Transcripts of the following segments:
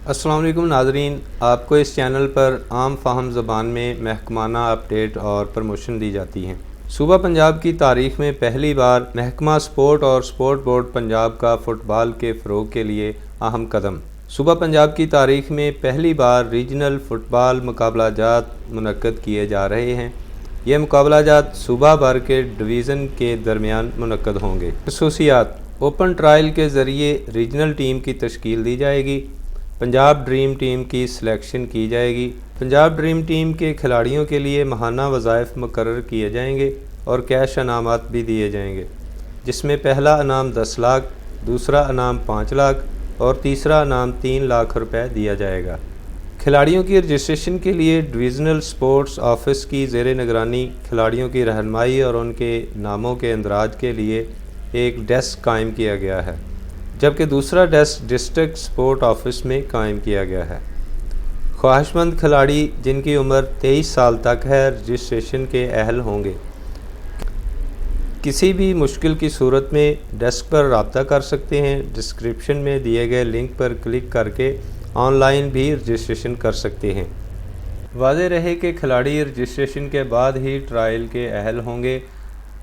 अस्सलाम वालेकुम नाज़रीन, आपको इस चैनल पर आम फ़ाहम ज़बान में महकमाना अपडेट और प्रमोशन दी जाती हैं। सूबा पंजाब की तारीख़ में पहली बार महकमा स्पोर्ट और स्पोर्ट बोर्ड पंजाब का फ़ुटबाल के फ़रोग़ के लिए अहम कदम। सूबा पंजाब की तारीख़ में पहली बार रीजनल फ़ुटबाल मुकाबलाजात मुनक्कद किए जा रहे हैं। ये मुकाबलाजात सूबा भर के डिवीज़न के दरमियान मुनक्कद होंगे। खसूसियात: ओपन ट्रायल के ज़रिए रीजनल टीम की तश्कील दी जाएगी। पंजाब ड्रीम टीम की सिलेक्शन की जाएगी। पंजाब ड्रीम टीम के खिलाड़ियों के लिए माहाना वज़ाइफ मुकर्रर किए जाएंगे और कैश इनामात भी दिए जाएंगे, जिसमें पहला इनाम 10 लाख, दूसरा इनाम 5 लाख और तीसरा इनाम 3 लाख रुपए दिया जाएगा। खिलाड़ियों की रजिस्ट्रेशन के लिए डिवीज़नल स्पोर्ट्स ऑफिस की ज़ेर निगरानी खिलाड़ियों की रहनुमाई और उनके नामों के इंदराज के लिए एक डेस्क कायम किया गया है, जबकि दूसरा डेस्क डिस्ट्रिक्ट स्पोर्ट ऑफिस में कायम किया गया है। ख्वाहिशमंद खिलाड़ी जिनकी उम्र 23 साल तक है रजिस्ट्रेशन के अहल होंगे। किसी भी मुश्किल की सूरत में डेस्क पर रब्ता कर सकते हैं। डिस्क्रिप्शन में दिए गए लिंक पर क्लिक करके ऑनलाइन भी रजिस्ट्रेशन कर सकते हैं। वाज़ेह रहे कि खिलाड़ी रजिस्ट्रेशन के बाद ही ट्रायल के अहल होंगे।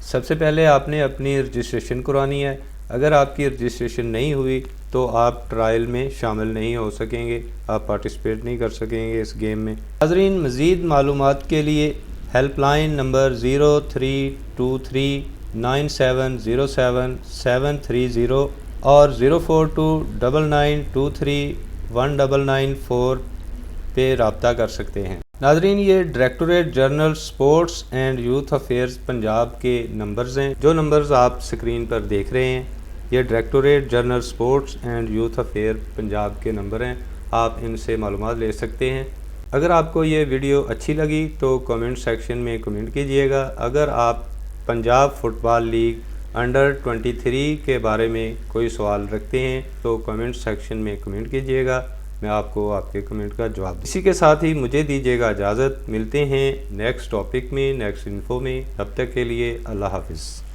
सबसे पहले आपने अपनी रजिस्ट्रेशन करवानी है। अगर आपकी रजिस्ट्रेशन नहीं हुई तो आप ट्रायल में शामिल नहीं हो सकेंगे, आप पार्टिसिपेट नहीं कर सकेंगे इस गेम में। नाज़रीन, मज़ीद मालूमात के लिए हेल्पलाइन नंबर 03239707 और 042992319994 पे रब्ता कर सकते हैं। नाज़रीन, ये directorate general sports and youth affairs Punjab के नंबर्स हैं। जो नंबर्स आप स्क्रीन पर देख रहे हैं, ये directorate general sports and youth affair Punjab के नंबर हैं। आप इनसे मालूमात ले सकते हैं। अगर आपको ये वीडियो अच्छी लगी तो कमेंट सेक्शन में कमेंट कीजिएगा। अगर आप पंजाब फुटबॉल लीग अंडर 23 के बारे में कोई सवाल रखते हैं तो कमेंट सेक्शन में कमेंट कीजिएगा, मैं आपको आपके कमेंट का जवाब दूँ। इसी के साथ ही मुझे दीजिएगा इजाज़त। मिलते हैं नेक्स्ट टॉपिक में, नेक्स्ट इन्फो में। तब तक के लिए अल्लाह हाफ़िज़।